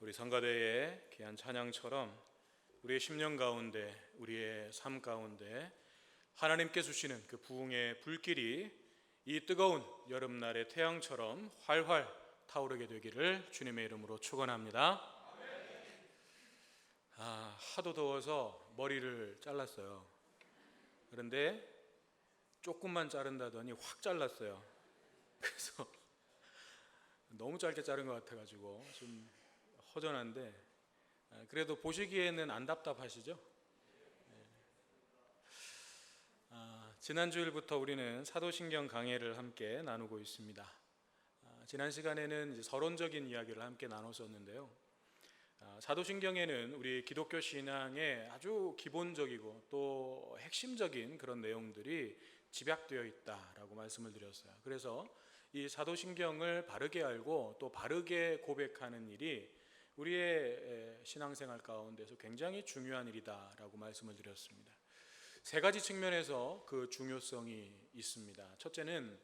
우리 성가대의 귀한 찬양처럼 우리의 심령 가운데, 우리의 삶 가운데 하나님께 주시는 그 부흥의 불길이 이 뜨거운 여름날의 태양처럼 활활 타오르게 되기를 주님의 이름으로 축원합니다. 하도 더워서 머리를 잘랐어요. 그런데 조금만 자른다더니 확 잘랐어요. 그래서 너무 짧게 자른 것 같아가지고 좀 허전한데, 그래도 보시기에는 안 답답하시죠? 지난 주일부터 우리는 사도신경 강해를 함께 나누고 있습니다. 지난 시간에는 이제 서론적인 이야기를 함께 나눴었는데요. 사도신경에는 우리 기독교 신앙의 아주 기본적이고 또 핵심적인 그런 내용들이 집약되어 있다라고 말씀을 드렸어요. 그래서 이 사도신경을 바르게 알고 또 바르게 고백하는 일이 우리의 신앙생활 가운데서 굉장히 중요한 일이다라고 말씀을 드렸습니다. 세 가지 측면에서 그 중요성이 있습니다. 첫째는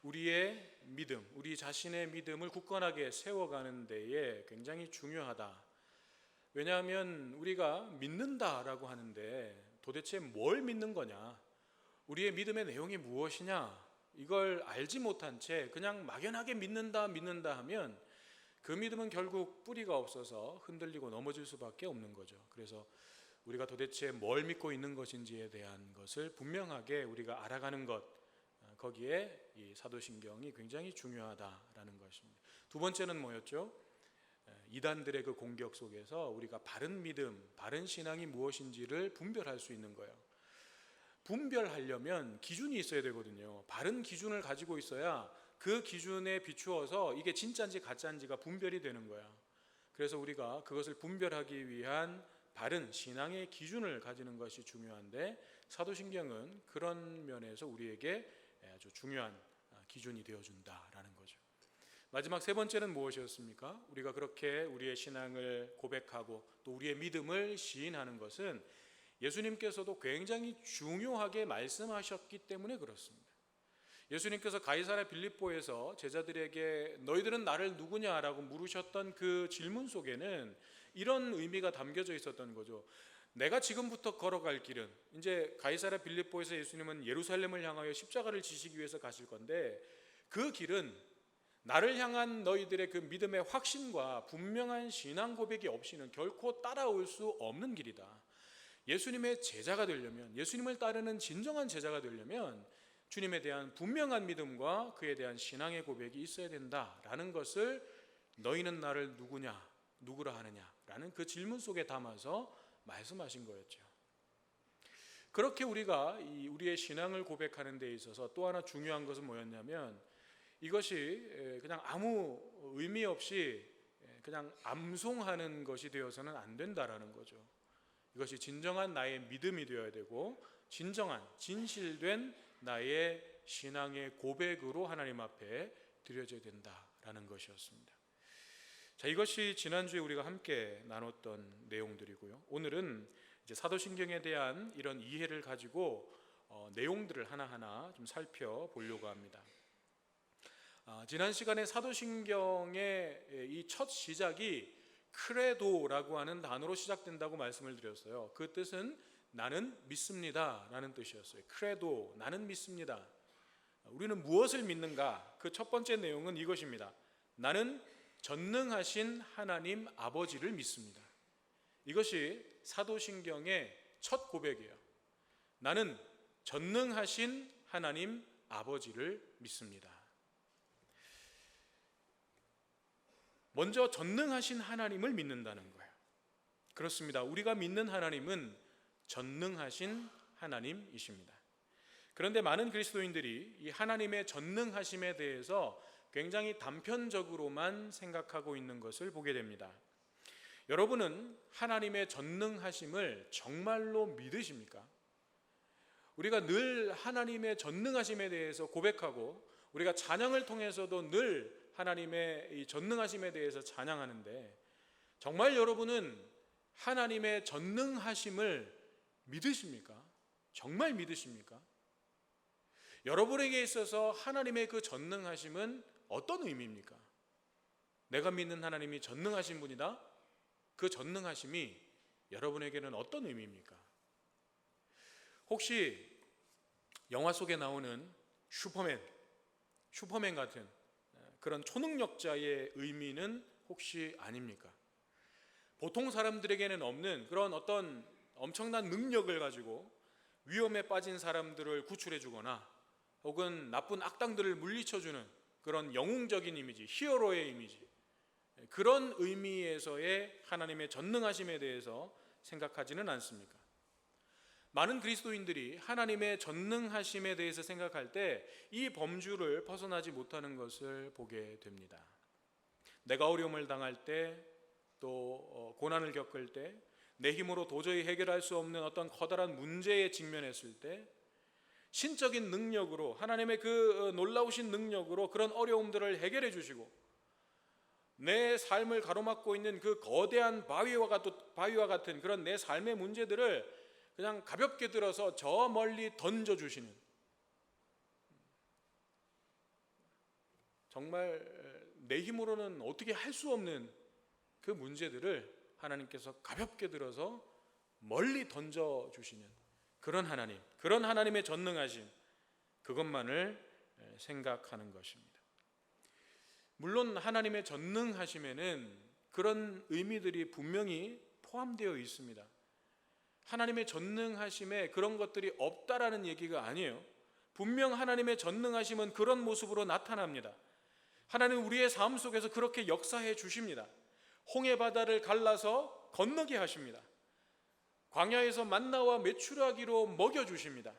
우리의 믿음, 우리 자신의 믿음을 굳건하게 세워가는 데에 굉장히 중요하다. 왜냐하면 우리가 믿는다라고 하는데 도대체 뭘 믿는 거냐? 우리의 믿음의 내용이 무엇이냐? 이걸 알지 못한 채 그냥 막연하게 믿는다 하면 그 믿음은 결국 뿌리가 없어서 흔들리고 넘어질 수밖에 없는 거죠. 그래서 우리가 도대체 뭘 믿고 있는 것인지에 대한 것을 분명하게 우리가 알아가는 것, 거기에 이 사도신경이 굉장히 중요하다라는 것입니다. 두 번째는 뭐였죠? 이단들의 그 공격 속에서 우리가 바른 믿음, 바른 신앙이 무엇인지를 분별할 수 있는 거예요. 분별하려면 기준이 있어야 되거든요. 바른 기준을 가지고 있어야 그 기준에 비추어서 이게 진짜인지 가짜인지가 분별이 되는 거야. 그래서 우리가 그것을 분별하기 위한 바른 신앙의 기준을 가지는 것이 중요한데, 사도신경은 그런 면에서 우리에게 아주 중요한 기준이 되어준다라는 거죠. 마지막 세 번째는 무엇이었습니까? 우리가 그렇게 우리의 신앙을 고백하고 또 우리의 믿음을 시인하는 것은 예수님께서도 굉장히 중요하게 말씀하셨기 때문에 그렇습니다. 예수님께서 가이사랴 빌립보에서 제자들에게 너희들은 나를 누구냐라고 물으셨던 그 질문 속에는 이런 의미가 담겨져 있었던 거죠. 내가 지금부터 걸어갈 길은, 이제 가이사랴 빌립보에서 예수님은 예루살렘을 향하여 십자가를 지시기 위해서 가실 건데, 그 길은 나를 향한 너희들의 그 믿음의 확신과 분명한 신앙 고백이 없이는 결코 따라올 수 없는 길이다. 예수님의 제자가 되려면, 예수님을 따르는 진정한 제자가 되려면 주님에 대한 분명한 믿음과 그에 대한 신앙의 고백이 있어야 된다라는 것을 너희는 나를 누구라 하느냐라는 그 질문 속에 담아서 말씀하신 거였죠. 그렇게 우리가 우리의 신앙을 고백하는 데 있어서 또 하나 중요한 것은 뭐였냐면, 이것이 그냥 아무 의미 없이 그냥 암송하는 것이 되어서는 안 된다라는 거죠. 이것이 진정한 나의 믿음이 되어야 되고, 진정한 진실된 나의 신앙의 고백으로 하나님 앞에 드려져야 된다라는 것이었습니다. 자, 이것이 지난주에 우리가 함께 나눴던 내용들이고요. 오늘은 이제 사도신경에 대한 이런 이해를 가지고 내용들을 하나하나 좀 살펴보려고 합니다. 지난 시간에 사도신경의 이 첫 시작이 크레도라고 하는 단어로 시작된다고 말씀을 드렸어요. 그 뜻은 나는 믿습니다 라는 뜻이었어요. 크레도, 나는 믿습니다. 우리는 무엇을 믿는가? 그 첫 번째 내용은 이것입니다. 나는 전능하신 하나님 아버지를 믿습니다. 이것이 사도신경의 첫 고백이에요. 나는 전능하신 하나님 아버지를 믿습니다. 먼저 전능하신 하나님을 믿는다는 거예요. 그렇습니다. 우리가 믿는 하나님은 전능하신 하나님이십니다. 그런데 많은 그리스도인들이 이 하나님의 전능하심에 대해서 굉장히 단편적으로만 생각하고 있는 것을 보게 됩니다. 여러분은 하나님의 전능하심을 정말로 믿으십니까? 우리가 늘 하나님의 전능하심에 대해서 고백하고, 우리가 찬양을 통해서도 늘 하나님의 이 전능하심에 대해서 찬양하는데, 정말 여러분은 하나님의 전능하심을 믿으십니까? 정말 믿으십니까? 여러분에게 있어서 하나님의 그 전능하심은 어떤 의미입니까? 내가 믿는 하나님이 전능하신 분이다? 그 전능하심이 여러분에게는 어떤 의미입니까? 혹시 영화 속에 나오는 슈퍼맨 같은 그런 초능력자의 의미는 혹시 아닙니까? 보통 사람들에게는 없는 그런 어떤 엄청난 능력을 가지고 위험에 빠진 사람들을 구출해 주거나 혹은 나쁜 악당들을 물리쳐주는 그런 영웅적인 이미지, 히어로의 이미지, 그런 의미에서의 하나님의 전능하심에 대해서 생각하지는 않습니까? 많은 그리스도인들이 하나님의 전능하심에 대해서 생각할 때 이 범주를 벗어나지 못하는 것을 보게 됩니다. 내가 어려움을 당할 때, 또 고난을 겪을 때, 내 힘으로 도저히 해결할 수 없는 어떤 커다란 문제에 직면했을 때 신적인 능력으로, 하나님의 그 놀라우신 능력으로 그런 어려움들을 해결해 주시고, 내 삶을 가로막고 있는 그 거대한 바위와 같은 그런 내 삶의 문제들을 그냥 가볍게 들어서 저 멀리 던져주시는, 정말 내 힘으로는 어떻게 할 수 없는 그 문제들을 하나님께서 가볍게 들어서 멀리 던져주시는 그런 하나님, 그런 하나님의 전능하심, 그것만을 생각하는 것입니다. 물론 하나님의 전능하심에는 그런 의미들이 분명히 포함되어 있습니다. 하나님의 전능하심에 그런 것들이 없다라는 얘기가 아니에요. 분명 하나님의 전능하심은 그런 모습으로 나타납니다. 하나님은 우리의 삶 속에서 그렇게 역사해 주십니다. 홍해 바다를 갈라서 건너게 하십니다. 광야에서 만나와 메추라기로 먹여주십니다.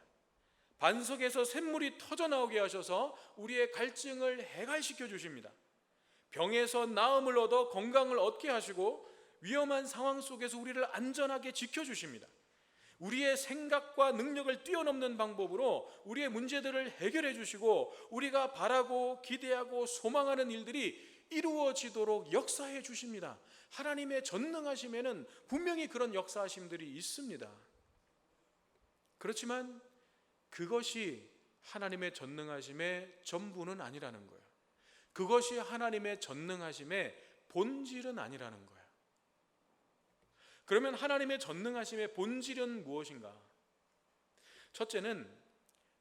반석에서 샘물이 터져나오게 하셔서 우리의 갈증을 해갈시켜 주십니다. 병에서 나음을 얻어 건강을 얻게 하시고 위험한 상황 속에서 우리를 안전하게 지켜주십니다. 우리의 생각과 능력을 뛰어넘는 방법으로 우리의 문제들을 해결해 주시고 우리가 바라고 기대하고 소망하는 일들이 이루어지도록 역사해 주십니다. 하나님의 전능하심에는 분명히 그런 역사하심들이 있습니다. 그렇지만 그것이 하나님의 전능하심의 전부는 아니라는 거예요. 그것이 하나님의 전능하심의 본질은 아니라는 거예요. 그러면 하나님의 전능하심의 본질은 무엇인가? 첫째는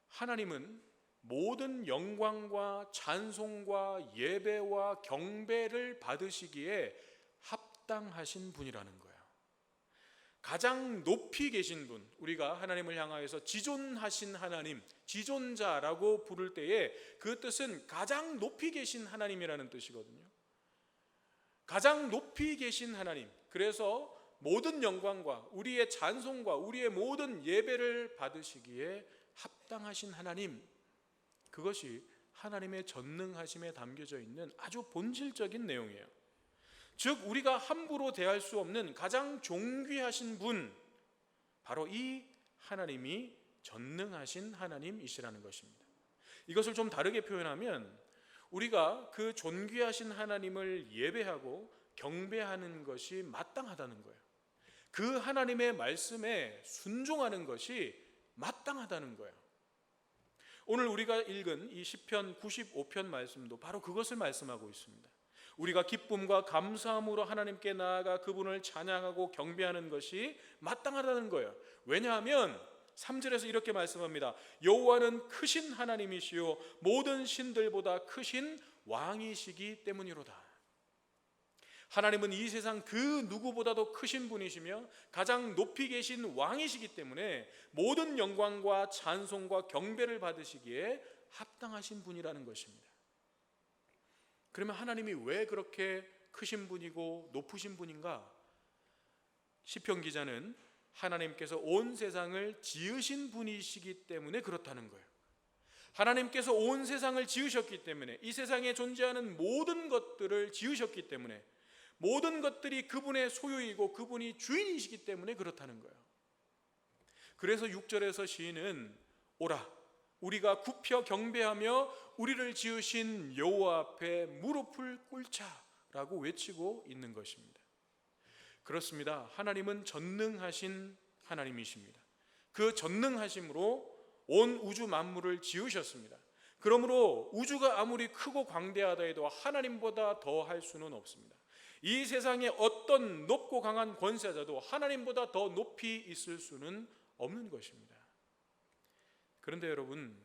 하나님은 모든 영광과 찬송과 예배와 경배를 받으시기에 합당하신 분이라는 거예요. 가장 높이 계신 분, 우리가 하나님을 향하여서 지존하신 하나님, 지존자라고 부를 때에 그 뜻은 가장 높이 계신 하나님이라는 뜻이거든요. 가장 높이 계신 하나님, 그래서 모든 영광과 우리의 찬송과 우리의 모든 예배를 받으시기에 합당하신 하나님, 그것이 하나님의 전능하심에 담겨져 있는 아주 본질적인 내용이에요. 즉 우리가 함부로 대할 수 없는 가장 존귀하신 분, 바로 이 하나님이 전능하신 하나님이시라는 것입니다. 이것을 좀 다르게 표현하면 우리가 그 존귀하신 하나님을 예배하고 경배하는 것이 마땅하다는 거예요. 그 하나님의 말씀에 순종하는 것이 마땅하다는 거예요. 오늘 우리가 읽은 이 시편 95편 말씀도 바로 그것을 말씀하고 있습니다. 우리가 기쁨과 감사함으로 하나님께 나아가 그분을 찬양하고 경배하는 것이 마땅하다는 거예요. 왜냐하면 3절에서 이렇게 말씀합니다. 여호와는 크신 하나님이시요 모든 신들보다 크신 왕이시기 때문이로다. 하나님은 이 세상 그 누구보다도 크신 분이시며 가장 높이 계신 왕이시기 때문에 모든 영광과 찬송과 경배를 받으시기에 합당하신 분이라는 것입니다. 그러면 하나님이 왜 그렇게 크신 분이고 높으신 분인가? 시편 기자는 하나님께서 온 세상을 지으신 분이시기 때문에 그렇다는 거예요. 하나님께서 온 세상을 지으셨기 때문에, 이 세상에 존재하는 모든 것들을 지으셨기 때문에, 모든 것들이 그분의 소유이고 그분이 주인이시기 때문에 그렇다는 거예요. 그래서 6절에서 시인은 오라 우리가 굽혀 경배하며 우리를 지으신 여호와 앞에 무릎을 꿇자라고 외치고 있는 것입니다. 그렇습니다. 하나님은 전능하신 하나님이십니다. 그 전능하심으로 온 우주 만물을 지으셨습니다. 그러므로 우주가 아무리 크고 광대하다 해도 하나님보다 더 할 수는 없습니다. 이 세상에 어떤 높고 강한 권세자도 하나님보다 더 높이 있을 수는 없는 것입니다. 그런데 여러분,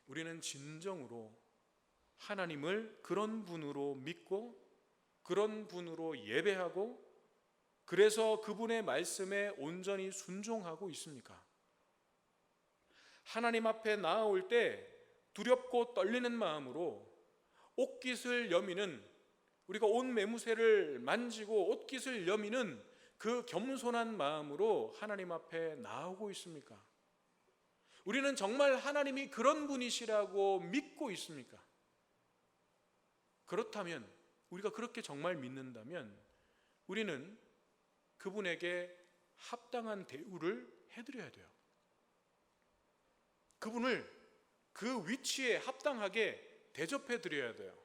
우리는 진정으로 하나님을 그런 분으로 믿고 그런 분으로 예배하고 그래서 그분의 말씀에 온전히 순종하고 있습니까? 하나님 앞에 나아올 때 두렵고 떨리는 마음으로 옷깃을 여미는, 우리가 옷 매무새를 만지고 옷깃을 여미는 그 겸손한 마음으로 하나님 앞에 나오고 있습니까? 우리는 정말 하나님이 그런 분이시라고 믿고 있습니까? 그렇다면, 우리가 그렇게 정말 믿는다면 우리는 그분에게 합당한 대우를 해드려야 돼요. 그분을 그 위치에 합당하게 대접해 드려야 돼요.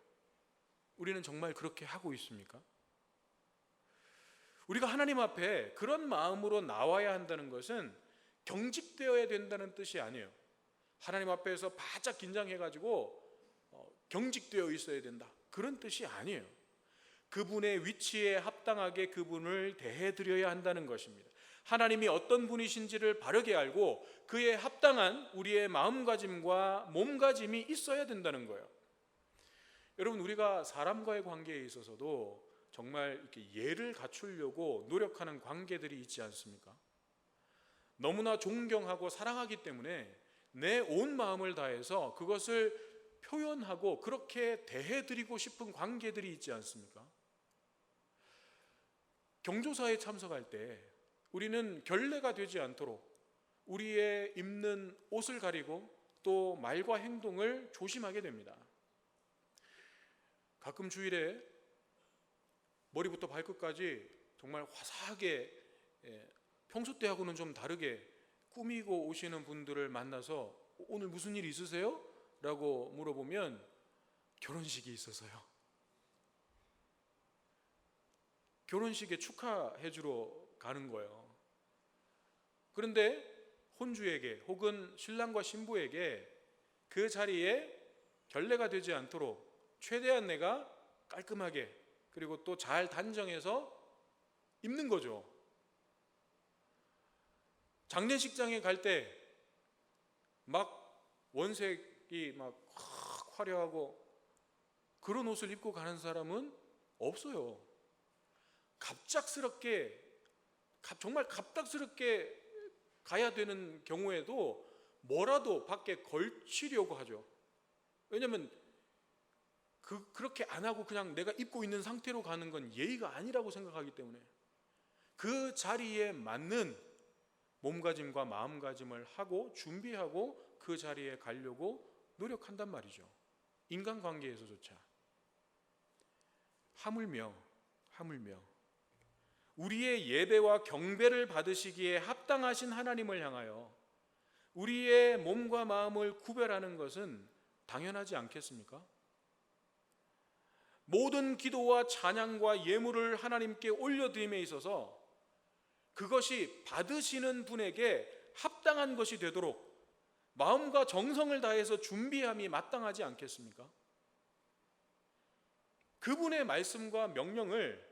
우리는 정말 그렇게 하고 있습니까? 우리가 하나님 앞에 그런 마음으로 나와야 한다는 것은 경직되어야 된다는 뜻이 아니에요. 하나님 앞에서 바짝 긴장해가지고 경직되어 있어야 된다, 그런 뜻이 아니에요. 그분의 위치에 합당하게 그분을 대해드려야 한다는 것입니다. 하나님이 어떤 분이신지를 바르게 알고 그에 합당한 우리의 마음가짐과 몸가짐이 있어야 된다는 거예요. 여러분, 우리가 사람과의 관계에 있어서도 정말 이렇게 예를 갖추려고 노력하는 관계들이 있지 않습니까? 너무나 존경하고 사랑하기 때문에 내 온 마음을 다해서 그것을 표현하고 그렇게 대해드리고 싶은 관계들이 있지 않습니까? 경조사에 참석할 때 우리는 결례가 되지 않도록 우리의 입는 옷을 가리고 또 말과 행동을 조심하게 됩니다. 가끔 주일에 머리부터 발끝까지 정말 화사하게, 평소 때하고는 좀 다르게 꾸미고 오시는 분들을 만나서 오늘 무슨 일 있으세요? 라고 물어보면 결혼식이 있어서요. 결혼식에 축하해 주러 가는 거예요. 그런데 혼주에게 혹은 신랑과 신부에게 그 자리에 결례가 되지 않도록 최대한 내가 깔끔하게 그리고 또 잘 단정해서 입는 거죠. 장례식장에 갈 때 막 원색이 막 화려하고 그런 옷을 입고 가는 사람은 없어요. 정말 갑작스럽게 가야 되는 경우에도 뭐라도 밖에 걸치려고 하죠. 왜냐하면 그렇게 안 하고 그냥 내가 입고 있는 상태로 가는 건 예의가 아니라고 생각하기 때문에 그 자리에 맞는 몸가짐과 마음가짐을 하고 준비하고 그 자리에 가려고 노력한단 말이죠. 인간관계에서조차. 하물며 우리의 예배와 경배를 받으시기에 합당하신 하나님을 향하여 우리의 몸과 마음을 구별하는 것은 당연하지 않겠습니까? 모든 기도와 찬양과 예물을 하나님께 올려드림에 있어서 그것이 받으시는 분에게 합당한 것이 되도록 마음과 정성을 다해서 준비함이 마땅하지 않겠습니까? 그분의 말씀과 명령을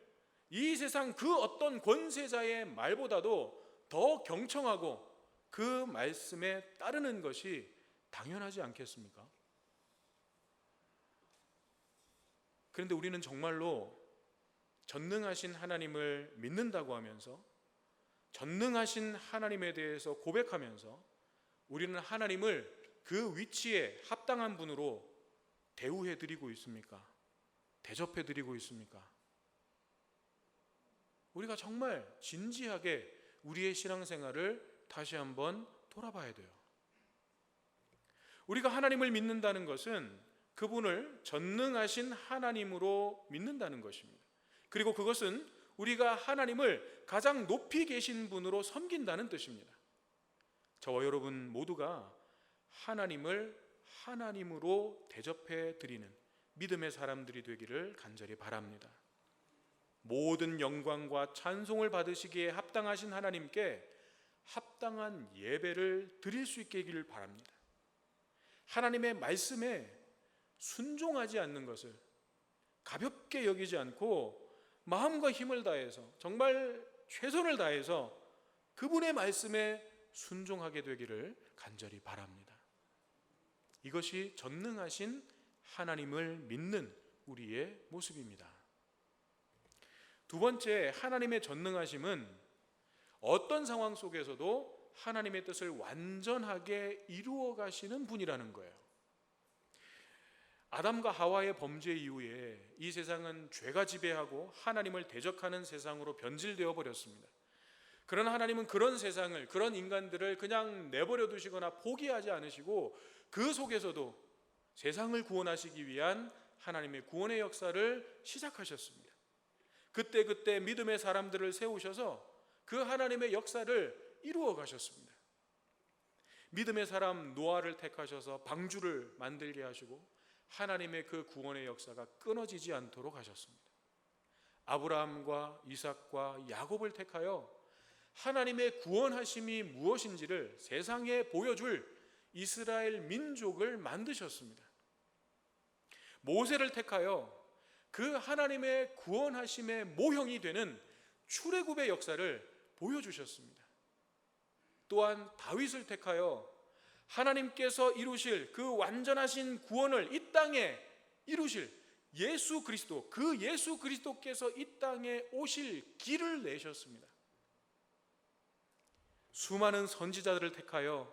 이 세상 그 어떤 권세자의 말보다도 더 경청하고 그 말씀에 따르는 것이 당연하지 않겠습니까? 그런데 우리는 정말로 전능하신 하나님을 믿는다고 하면서 전능하신 하나님에 대해서 고백하면서 우리는 하나님을 그 위치에 합당한 분으로 대우해드리고 있습니까? 대접해드리고 있습니까? 우리가 정말 진지하게 우리의 신앙생활을 다시 한번 돌아봐야 돼요. 우리가 하나님을 믿는다는 것은 그분을 전능하신 하나님으로 믿는다는 것입니다. 그리고 그것은 우리가 하나님을 가장 높이 계신 분으로 섬긴다는 뜻입니다. 저와 여러분 모두가 하나님을 하나님으로 대접해 드리는 믿음의 사람들이 되기를 간절히 바랍니다. 모든 영광과 찬송을 받으시기에 합당하신 하나님께 합당한 예배를 드릴 수 있게 하기를 바랍니다. 하나님의 말씀에 순종하지 않는 것을 가볍게 여기지 않고 마음과 힘을 다해서 정말 최선을 다해서 그분의 말씀에 순종하게 되기를 간절히 바랍니다. 이것이 전능하신 하나님을 믿는 우리의 모습입니다. 두 번째, 하나님의 전능하심은 어떤 상황 속에서도 하나님의 뜻을 완전하게 이루어 가시는 분이라는 거예요. 아담과 하와의 범죄 이후에 이 세상은 죄가 지배하고 하나님을 대적하는 세상으로 변질되어 버렸습니다. 그러나 하나님은 그런 세상을, 그런 인간들을 그냥 내버려 두시거나 포기하지 않으시고 그 속에서도 세상을 구원하시기 위한 하나님의 구원의 역사를 시작하셨습니다. 그때 믿음의 사람들을 세우셔서 그 하나님의 역사를 이루어 가셨습니다. 믿음의 사람 노아를 택하셔서 방주를 만들게 하시고 하나님의 그 구원의 역사가 끊어지지 않도록 하셨습니다. 아브라함과 이삭과 야곱을 택하여 하나님의 구원하심이 무엇인지를 세상에 보여줄 이스라엘 민족을 만드셨습니다. 모세를 택하여 그 하나님의 구원하심의 모형이 되는 출애굽의 역사를 보여주셨습니다. 또한 다윗을 택하여 하나님께서 이루실 그 완전하신 구원을 이 땅에 이루실 예수 그리스도, 그 예수 그리스도께서 이 땅에 오실 길을 내셨습니다. 수많은 선지자들을 택하여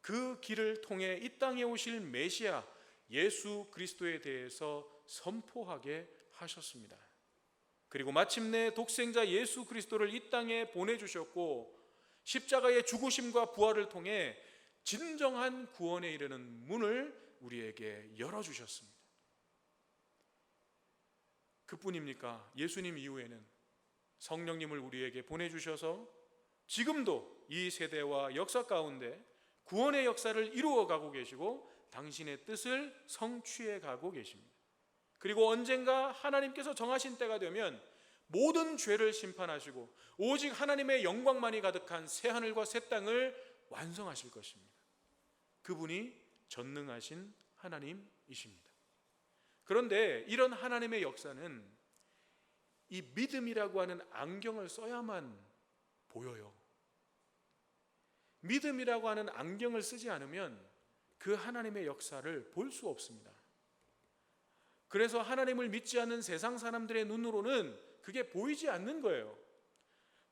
그 길을 통해 이 땅에 오실 메시아 예수 그리스도에 대해서 선포하게 하셨습니다. 그리고 마침내 독생자 예수 그리스도를 이 땅에 보내주셨고 십자가의 죽으심과 부활을 통해 진정한 구원에 이르는 문을 우리에게 열어주셨습니다. 그뿐입니까? 예수님 이후에는 성령님을 우리에게 보내주셔서 지금도 이 세대와 역사 가운데 구원의 역사를 이루어가고 계시고 당신의 뜻을 성취해 가고 계십니다. 그리고 언젠가 하나님께서 정하신 때가 되면 모든 죄를 심판하시고 오직 하나님의 영광만이 가득한 새하늘과 새 땅을 완성하실 것입니다. 그분이 전능하신 하나님이십니다. 그런데 이런 하나님의 역사는 이 믿음이라고 하는 안경을 써야만 보여요. 믿음이라고 하는 안경을 쓰지 않으면 그 하나님의 역사를 볼 수 없습니다. 그래서 하나님을 믿지 않는 세상 사람들의 눈으로는 그게 보이지 않는 거예요.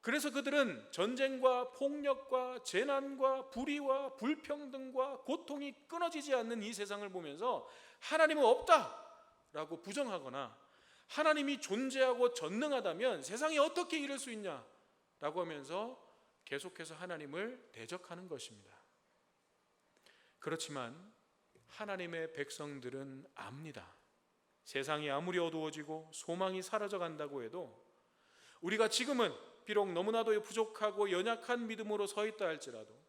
그래서 그들은 전쟁과 폭력과 재난과 불의와 불평등과 고통이 끊어지지 않는 이 세상을 보면서 하나님은 없다라고 부정하거나 하나님이 존재하고 전능하다면 세상이 어떻게 이럴 수 있냐라고 하면서 계속해서 하나님을 대적하는 것입니다. 그렇지만 하나님의 백성들은 압니다. 세상이 아무리 어두워지고 소망이 사라져 간다고 해도 우리가 지금은 비록 너무나도 부족하고 연약한 믿음으로 서 있다 할지라도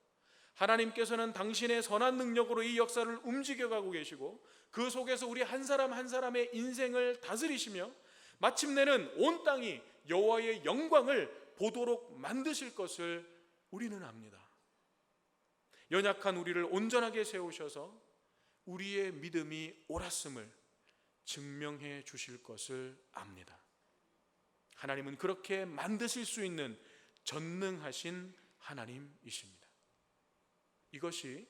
하나님께서는 당신의 선한 능력으로 이 역사를 움직여가고 계시고 그 속에서 우리 한 사람 한 사람의 인생을 다스리시며 마침내는 온 땅이 여호와의 영광을 보도록 만드실 것을 우리는 압니다. 연약한 우리를 온전하게 세우셔서 우리의 믿음이 옳았음을 증명해 주실 것을 압니다. 하나님은 그렇게 만드실 수 있는 전능하신 하나님이십니다. 이것이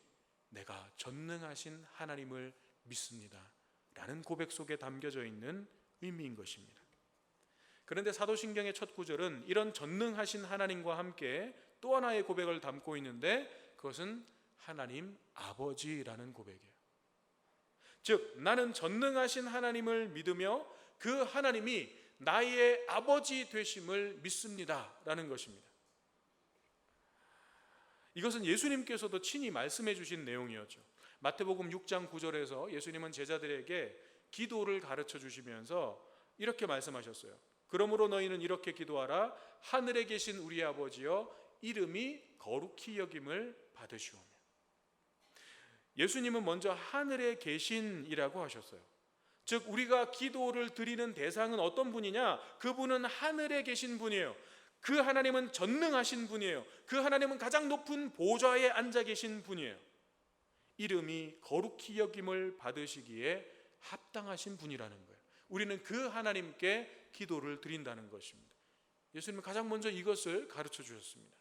내가 전능하신 하나님을 믿습니다 라는 고백 속에 담겨져 있는 의미인 것입니다. 그런데 사도신경의 첫 구절은 이런 전능하신 하나님과 함께 또 하나의 고백을 담고 있는데 그것은 하나님 아버지라는 고백이에요. 즉 나는 전능하신 하나님을 믿으며 그 하나님이 나의 아버지 되심을 믿습니다 라는 것입니다. 이것은 예수님께서도 친히 말씀해 주신 내용이었죠. 마태복음 6장 9절에서 예수님은 제자들에게 기도를 가르쳐 주시면서 이렇게 말씀하셨어요. 그러므로 너희는 이렇게 기도하라. 하늘에 계신 우리 아버지여 이름이 거룩히 여김을 받으시오며. 예수님은 먼저 하늘에 계신이라고 하셨어요. 즉 우리가 기도를 드리는 대상은 어떤 분이냐? 그분은 하늘에 계신 분이에요. 그 하나님은 전능하신 분이에요. 그 하나님은 가장 높은 보좌에 앉아 계신 분이에요. 이름이 거룩히 여김을 받으시기에 합당하신 분이라는 거예요. 우리는 그 하나님께 기도를 드린다는 것입니다. 예수님은 가장 먼저 이것을 가르쳐 주셨습니다.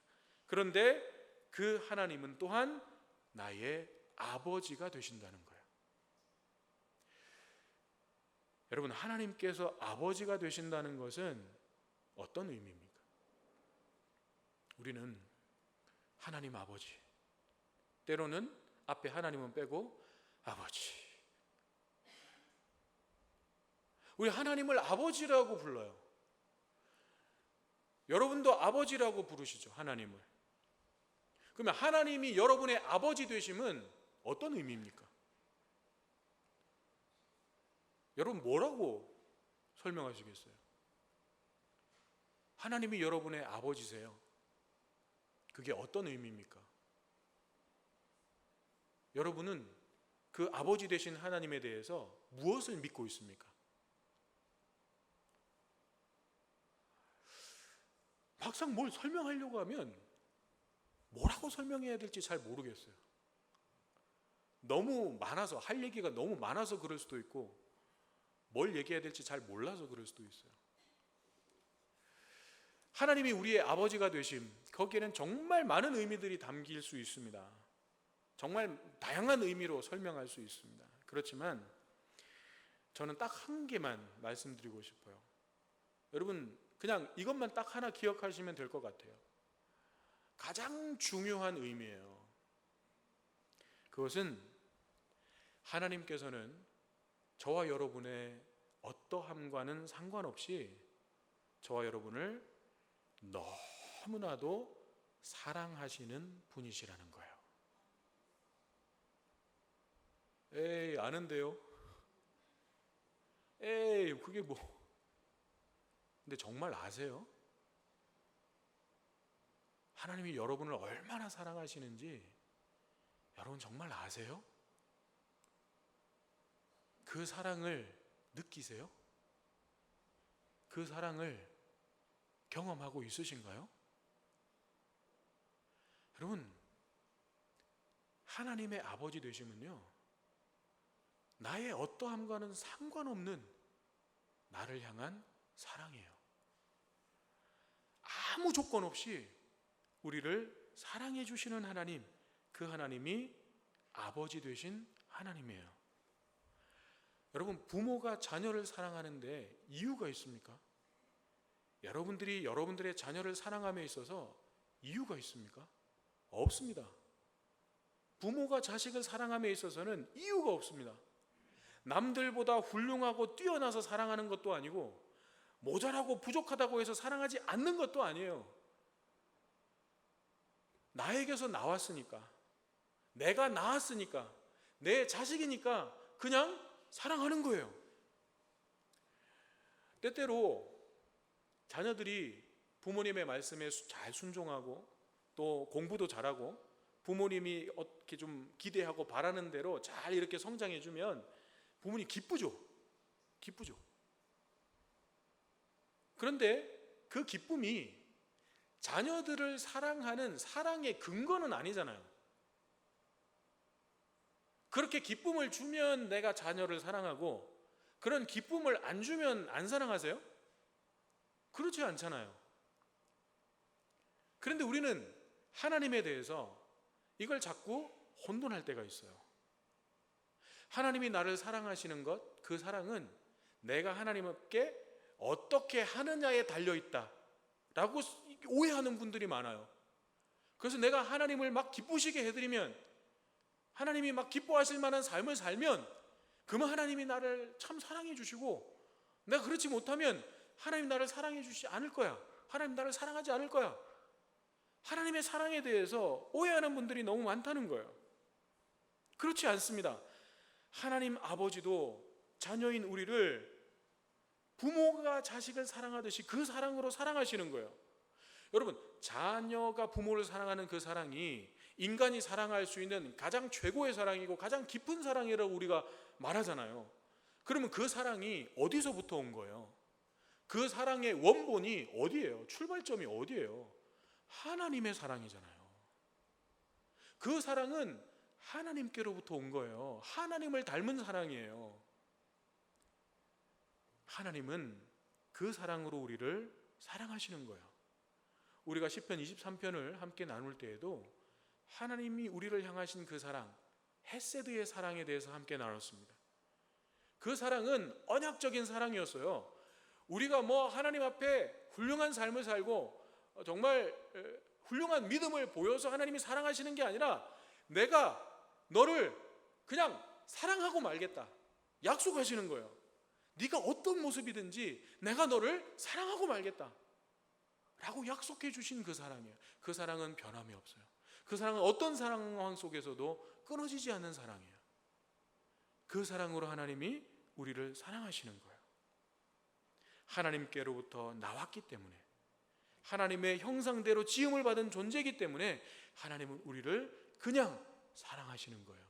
그런데 그 하나님은 또한 나의 아버지가 되신다는 거예요. 여러분, 하나님께서 아버지가 되신다는 것은 어떤 의미입니까? 우리는 하나님 아버지, 때로는 앞에 하나님은 빼고 아버지, 우리 하나님을 아버지라고 불러요. 여러분도 아버지라고 부르시죠, 하나님을. 그러면 하나님이 여러분의 아버지 되심은 어떤 의미입니까? 여러분 뭐라고 설명하시겠어요? 하나님이 여러분의 아버지세요. 그게 어떤 의미입니까? 여러분은 그 아버지 되신 하나님에 대해서 무엇을 믿고 있습니까? 막상 뭘 설명하려고 하면 뭐라고 설명해야 될지 잘 모르겠어요. 너무 많아서, 할 얘기가 너무 많아서 그럴 수도 있고, 뭘 얘기해야 될지 잘 몰라서 그럴 수도 있어요. 하나님이 우리의 아버지가 되심, 거기에는 정말 많은 의미들이 담길 수 있습니다. 정말 다양한 의미로 설명할 수 있습니다. 그렇지만 저는 딱 한 개만 말씀드리고 싶어요. 여러분, 그냥 이것만 딱 하나 기억하시면 될 것 같아요. 가장 중요한 의미예요. 그것은 하나님께서는 저와 여러분의 어떠함과는 상관없이 저와 여러분을 너무나도 사랑하시는 분이시라는 거예요. 에이, 아는데요? 에이, 그게 뭐. 근데 정말 아세요? 하나님이 여러분을 얼마나 사랑하시는지 여러분 정말 아세요? 그 사랑을 느끼세요? 그 사랑을 경험하고 있으신가요? 여러분, 하나님의 아버지 되시면요, 나의 어떠함과는 상관없는 나를 향한 사랑이에요. 아무 조건 없이 우리를 사랑해 주시는 하나님, 그 하나님이 아버지 되신 하나님이에요. 여러분, 부모가 자녀를 사랑하는데 이유가 있습니까? 여러분들이 여러분들의 자녀를 사랑함에 있어서 이유가 있습니까? 없습니다. 부모가 자식을 사랑함에 있어서는 이유가 없습니다. 남들보다 훌륭하고 뛰어나서 사랑하는 것도 아니고, 모자라고 부족하다고 해서 사랑하지 않는 것도 아니에요. 나에게서 나왔으니까, 내가 낳았으니까, 내 자식이니까 그냥 사랑하는 거예요. 때때로 자녀들이 부모님의 말씀에 잘 순종하고 또 공부도 잘하고 부모님이 어떻게 좀 기대하고 바라는 대로 잘 이렇게 성장해 주면 부모님 기쁘죠. 기쁘죠. 그런데 그 기쁨이 자녀들을 사랑하는 사랑의 근거는 아니잖아요. 그렇게 기쁨을 주면 내가 자녀를 사랑하고, 그런 기쁨을 안 주면 안 사랑하세요? 그렇지 않잖아요. 그런데 우리는 하나님에 대해서 이걸 자꾸 혼돈할 때가 있어요. 하나님이 나를 사랑하시는 것, 그 사랑은 내가 하나님께 어떻게 하느냐에 달려있다 라고 오해하는 분들이 많아요. 그래서 내가 하나님을 막 기쁘시게 해드리면, 하나님이 막 기뻐하실 만한 삶을 살면, 그러면 하나님이 나를 참 사랑해 주시고, 내가 그렇지 못하면 하나님 나를 사랑해 주시지 않을 거야. 하나님 나를 사랑하지 않을 거야. 하나님의 사랑에 대해서 오해하는 분들이 너무 많다는 거예요. 그렇지 않습니다. 하나님 아버지도 자녀인 우리를 부모가 자식을 사랑하듯이 그 사랑으로 사랑하시는 거예요. 여러분, 자녀가 부모를 사랑하는 그 사랑이 인간이 사랑할 수 있는 가장 최고의 사랑이고 가장 깊은 사랑이라고 우리가 말하잖아요. 그러면 그 사랑이 어디서부터 온 거예요? 그 사랑의 원본이 어디예요? 출발점이 어디예요? 하나님의 사랑이잖아요. 그 사랑은 하나님께로부터 온 거예요. 하나님을 닮은 사랑이에요. 하나님은 그 그 사랑으로 우리를 사랑하시는 거예요. 우리가 시편 23편을 함께 나눌 때에도 하나님이 우리를 향하신 그 사랑, 헤세드의 사랑에 대해서 함께 나눴습니다. 그 사랑은 언약적인 사랑이었어요. 우리가 하나님 앞에 훌륭한 삶을 살고 정말 훌륭한 믿음을 보여서 하나님이 사랑하시는 게 아니라 내가 너를 그냥 사랑하고 말겠다 약속하시는 거예요. 네가 어떤 모습이든지 내가 너를 사랑하고 말겠다 라고 약속해 주신 그 사랑이에요. 그 사랑은 변함이 없어요. 그 사랑은 어떤 상황 속에서도 끊어지지 않는 사랑이에요. 그 사랑으로 하나님이 우리를 사랑하시는 거예요. 하나님께로부터 나왔기 때문에, 하나님의 형상대로 지음을 받은 존재이기 때문에 하나님은 우리를 그냥 사랑하시는 거예요.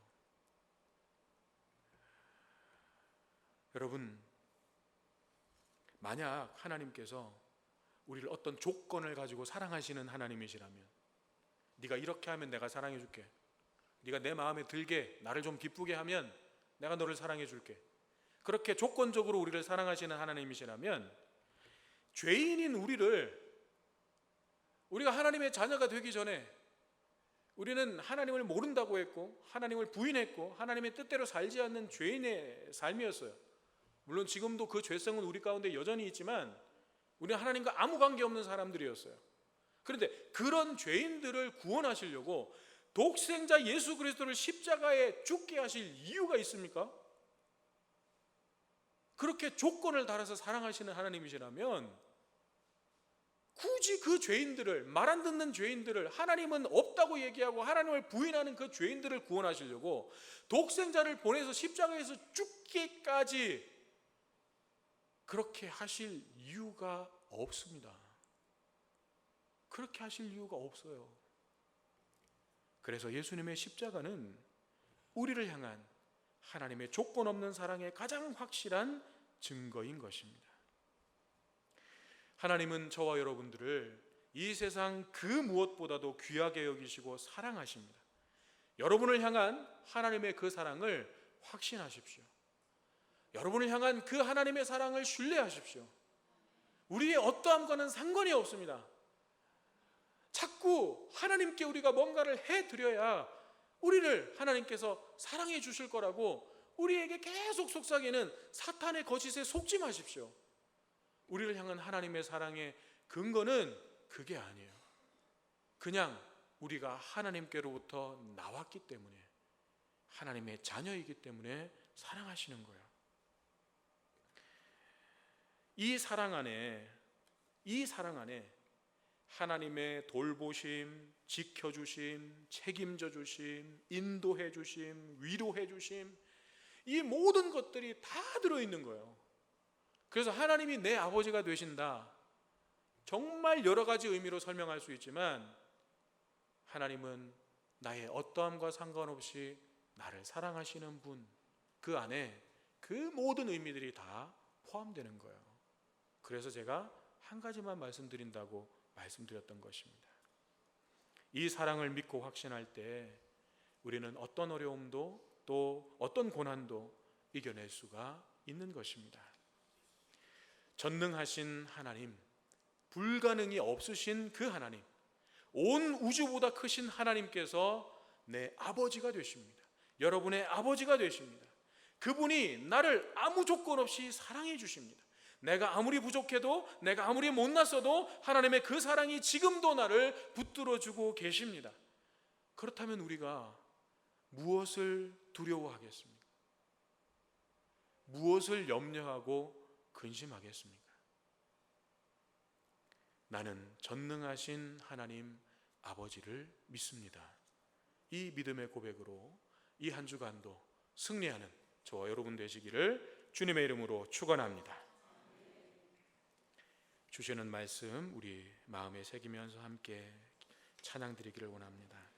여러분, 만약 하나님께서 우리를 어떤 조건을 가지고 사랑하시는 하나님이시라면, 네가 이렇게 하면 내가 사랑해 줄게, 네가 내 마음에 들게 나를 좀 기쁘게 하면 내가 너를 사랑해 줄게, 그렇게 조건적으로 우리를 사랑하시는 하나님이시라면, 죄인인 우리가 하나님의 자녀가 되기 전에 우리는 하나님을 모른다고 했고 하나님을 부인했고 하나님의 뜻대로 살지 않는 죄인의 삶이었어요. 물론 지금도 그 죄성은 우리 가운데 여전히 있지만 우리는 하나님과 아무 관계없는 사람들이었어요. 그런데 그런 죄인들을 구원하시려고 독생자 예수 그리스도를 십자가에 죽게 하실 이유가 있습니까? 그렇게 조건을 달아서 사랑하시는 하나님이시라면 굳이 그 죄인들을, 말 안 듣는 죄인들을, 하나님은 없다고 얘기하고 하나님을 부인하는 그 죄인들을 구원하시려고 독생자를 보내서 십자가에서 죽기까지 그렇게 하실 이유가 없습니다. 그렇게 하실 이유가 없어요. 그래서 예수님의 십자가는 우리를 향한 하나님의 조건 없는 사랑의 가장 확실한 증거인 것입니다. 하나님은 저와 여러분들을 이 세상 그 무엇보다도 귀하게 여기시고 사랑하십니다. 여러분을 향한 하나님의 그 사랑을 확신하십시오. 여러분을 향한 그 하나님의 사랑을 신뢰하십시오. 우리의 어떠함과는 상관이 없습니다. 자꾸 하나님께 우리가 뭔가를 해드려야 우리를 하나님께서 사랑해 주실 거라고 우리에게 계속 속삭이는 사탄의 거짓에 속지 마십시오. 우리를 향한 하나님의 사랑의 근거는 그게 아니에요. 그냥 우리가 하나님께로부터 나왔기 때문에, 하나님의 자녀이기 때문에 사랑하시는 거예요. 이 사랑 안에 하나님의 돌보심, 지켜주심, 책임져 주심, 인도해 주심, 위로해 주심, 이 모든 것들이 다 들어있는 거예요. 그래서 하나님이 내 아버지가 되신다, 정말 여러 가지 의미로 설명할 수 있지만 하나님은 나의 어떠함과 상관없이 나를 사랑하시는 분, 그 안에 그 모든 의미들이 다 포함되는 거예요. 그래서 제가 한 가지만 말씀드린다고 말씀드렸던 것입니다. 이 사랑을 믿고 확신할 때 우리는 어떤 어려움도 또 어떤 고난도 이겨낼 수가 있는 것입니다. 전능하신 하나님, 불가능이 없으신 그 하나님, 온 우주보다 크신 하나님께서 내 아버지가 되십니다. 여러분의 아버지가 되십니다. 그분이 나를 아무 조건 없이 사랑해 주십니다. 내가 아무리 부족해도, 내가 아무리 못났어도 하나님의 그 사랑이 지금도 나를 붙들어주고 계십니다. 그렇다면 우리가 무엇을 두려워하겠습니까? 무엇을 염려하고 근심하겠습니까? 나는 전능하신 하나님 아버지를 믿습니다. 이 믿음의 고백으로 이 한 주간도 승리하는 저와 여러분 되시기를 주님의 이름으로 축원합니다. 주시는 말씀 우리 마음에 새기면서 함께 찬양 드리기를 원합니다.